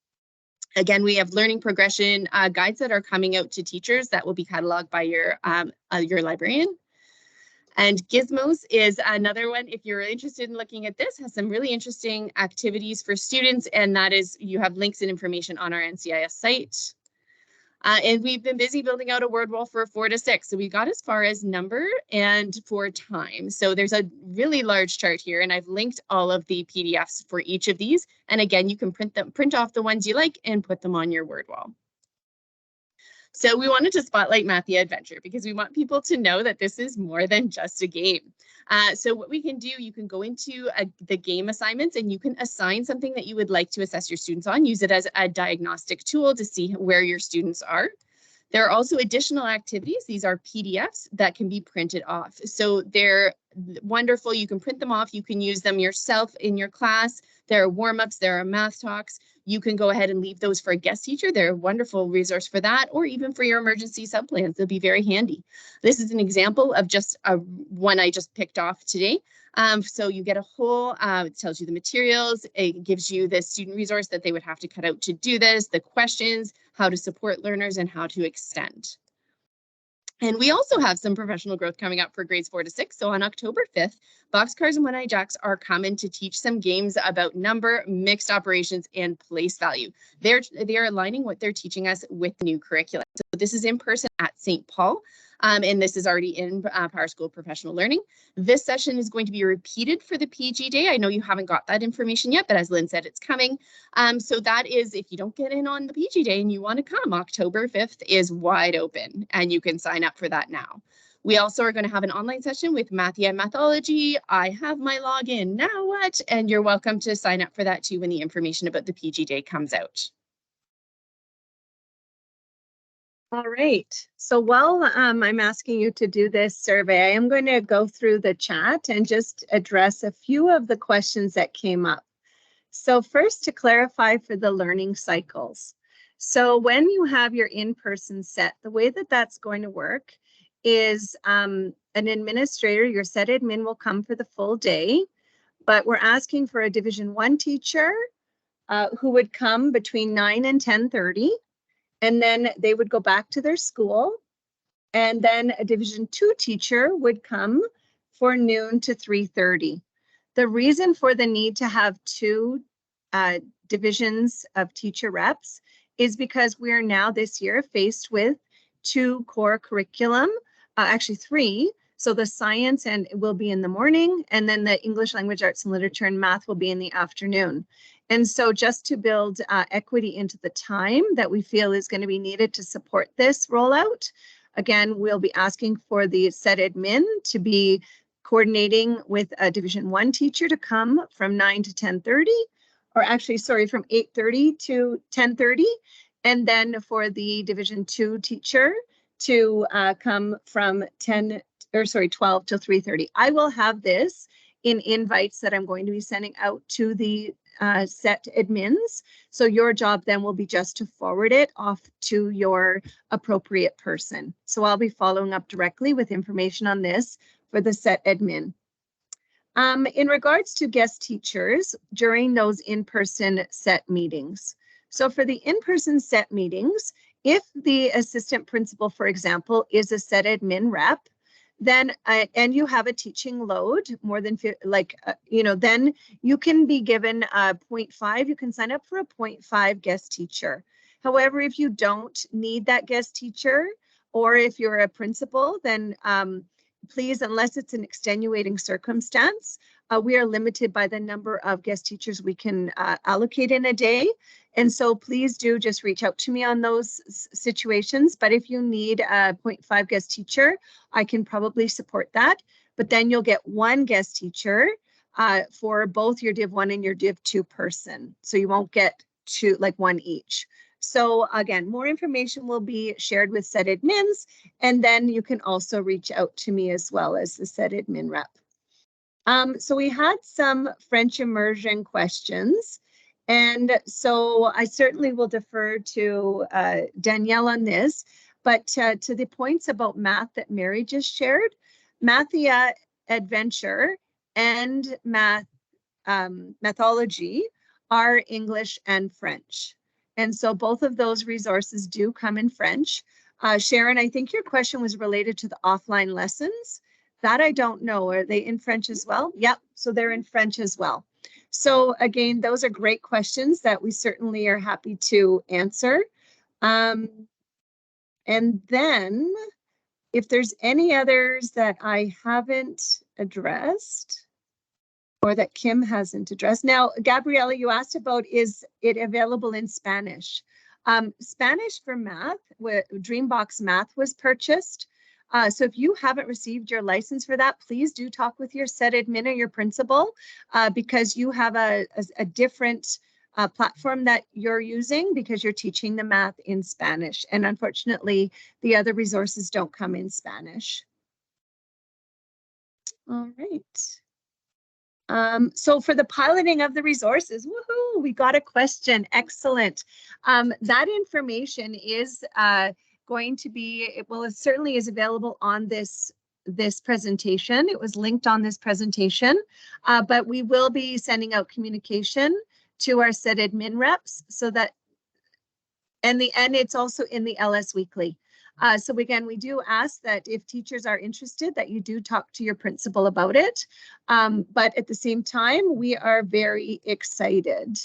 Speaker 7: Again, we have learning progression guides that are coming out to teachers that will be cataloged by your librarian. And Gizmos is another one. If you're interested in looking at this, has some really interesting activities for students, and that is, you have links and information on our NCIS site. And we've been busy building out a word wall for 4 to 6. So we got as far as number and for time. So there's a really large chart here, and I've linked all of the PDFs for each of these. And again, you can print off the ones you like and put them on your word wall. So we wanted to spotlight Mathia Adventure because we want people to know that this is more than just a game. So what we can do, you can go into the game assignments and you can assign something that you would like to assess your students on. Use it as a diagnostic tool to see where your students are. There are also additional activities. These are PDFs that can be printed off. So they're wonderful. You can print them off. You can use them yourself in your class. There are warm-ups. There are math talks. You can go ahead and leave those for a guest teacher. They're a wonderful resource for that, or even for your emergency subplans. They'll be very handy. This is an example of just one I just picked off today. So you get a whole, it tells you the materials, it gives you the student resource that they would have to cut out to do this, the questions, how to support learners, and how to extend. And we also have some professional growth coming up for grades 4 to 6. So on October 5th, Boxcars and One-Eye Jacks are coming to teach some games about number, mixed operations, and place value. They are aligning what they're teaching us with the new curriculum. So this is in person at St. Paul. And this is already in PowerSchool Professional Learning. This session is going to be repeated for the PG Day. I know you haven't got that information yet, but as Lynn said, it's coming. So that is, if you don't get in on the PG Day and you want to come, October 5th is wide open and you can sign up for that now. We also are going to have an online session with Mathia and Mathology. I have my login, now what? And you're welcome to sign up for that too when the information about the PG Day comes out.
Speaker 1: All right. So while I'm asking you to do this survey, I am going to go through the chat and just address a few of the questions that came up. So first, to clarify for the learning cycles. So when you have your in-person set, the way that that's going to work is an administrator, your set admin, will come for the full day, but we're asking for a Division 1 teacher who would come between 9 and 10:30. And then they would go back to their school. And then a Division 2 teacher would come for noon to 3:30. The reason for the need to have 2 divisions of teacher reps is because we are now this year faced with 2 core curriculum, actually 3. So the science and it will be in the morning, and then the English language, arts and literature and math will be in the afternoon. And so just to build equity into the time that we feel is going to be needed to support this rollout, again, we'll be asking for the set admin to be coordinating with a Division 1 teacher to come from 9 to 10:30, or actually, sorry, from 8:30 to 10:30, and then for the Division 2 teacher to come from 12 till 3:30. I will have this in invites that I'm going to be sending out to the set admins. So your job then will be just to forward it off to your appropriate person. So I'll be following up directly with information on this for the set admin. In regards to guest teachers during those in-person set meetings. So for the in-person set meetings, if the assistant principal, for example, is a set admin rep, then and you have a teaching load more than then you can be given a 0.5. You can sign up for a 0.5 guest teacher. However, if you don't need that guest teacher, or if you're a principal, then please, unless it's an extenuating circumstance, we are limited by the number of guest teachers we can allocate in a day. And so please do just reach out to me on those situations. But if you need a 0.5 guest teacher, I can probably support that. But then you'll get 1 guest teacher for both your Div 1 and your Div 2 person. So you won't get 2, like 1 each. So again, more information will be shared with set admins, and then you can also reach out to me as well as the set admin rep. So we had some French immersion questions, and so I certainly will defer to Danielle on this, but to the points about math that Mary just shared, Mathia Adventure and Mathology are English and French. And so both of those resources do come in French. Sharon, I think your question was related to the offline lessons. That I don't know. Are they in French as well? Yep, so they're in French as well. So again, those are great questions that we certainly are happy to answer. And then if there's any others that I haven't addressed or that Kim hasn't addressed. Now, Gabriella, you asked about, is it available in Spanish? Spanish for math, Dreambox Math was purchased. So if you haven't received your license for that, please do talk with your SET admin or your principal because you have a different platform that you're using because you're teaching the math in Spanish. And unfortunately, the other resources don't come in Spanish. All right. So for the piloting of the resources, woohoo, we got a question. Excellent. That information is going to be, well, it certainly is available on this presentation. It was linked on this presentation, but we will be sending out communication to our SET admin reps so that, and it's also in the LS Weekly. So again, we do ask that if teachers are interested that you do talk to your principal about it. But at the same time, we are very excited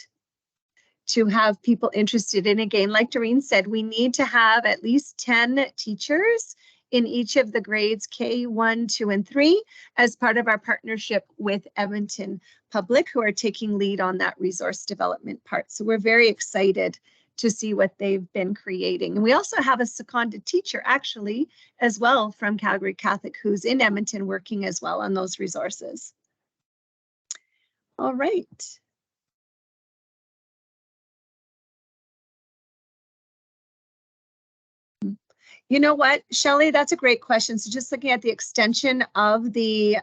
Speaker 1: to have people interested. And again, like Doreen said, we need to have at least 10 teachers in each of the grades K1, 2, and 3 as part of our partnership with Edmonton Public, who are taking lead on that resource development part. So we're very excited to see what they've been creating. And we also have a seconded teacher actually as well from Calgary Catholic who's in Edmonton working as well on those resources. All right. You know what, Shelley, that's a great question. So just looking at the extension of the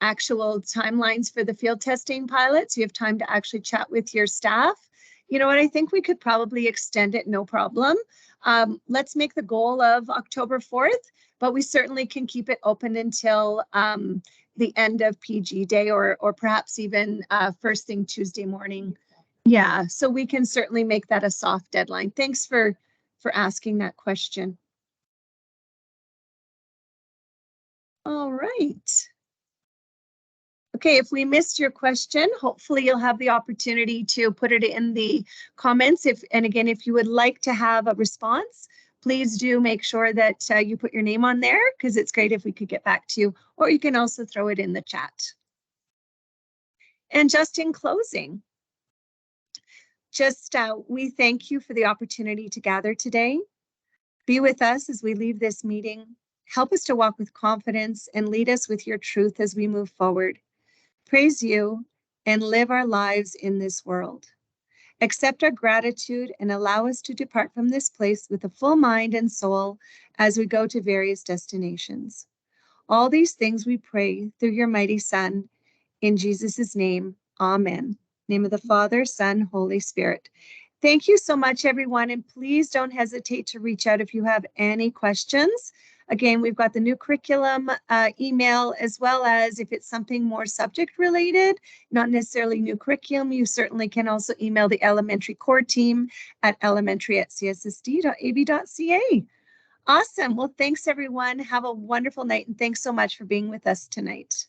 Speaker 1: actual timelines for the field testing pilots, you have time to actually chat with your staff. You know what, I think we could probably extend it, no problem. Let's make the goal of October 4th, but we certainly can keep it open until the end of PG day or perhaps even first thing Tuesday morning. Yeah, so we can certainly make that a soft deadline. Thanks for asking that question. All right. Okay, if we missed your question, hopefully you'll have the opportunity to put it in the comments. And again, if you would like to have a response, please do make sure that you put your name on there because it's great if we could get back to you, or you can also throw it in the chat. And just in closing, we thank you for the opportunity to gather today. Be with us as we leave this meeting. Help us to walk with confidence and lead us with your truth as we move forward. Praise you and live our lives in this world. Accept our gratitude and allow us to depart from this place with a full mind and soul as we go to various destinations. All these things we pray through your mighty Son. In Jesus' name, amen. Name of the Father, Son, Holy Spirit. Thank you so much, everyone. And please don't hesitate to reach out if you have any questions. Again, we've got the new curriculum email, as well as if it's something more subject related, not necessarily new curriculum, you certainly can also email the elementary core team at elementary@cssd.ab.ca. Awesome. Well, thanks, everyone. Have a wonderful night. And thanks so much for being with us tonight.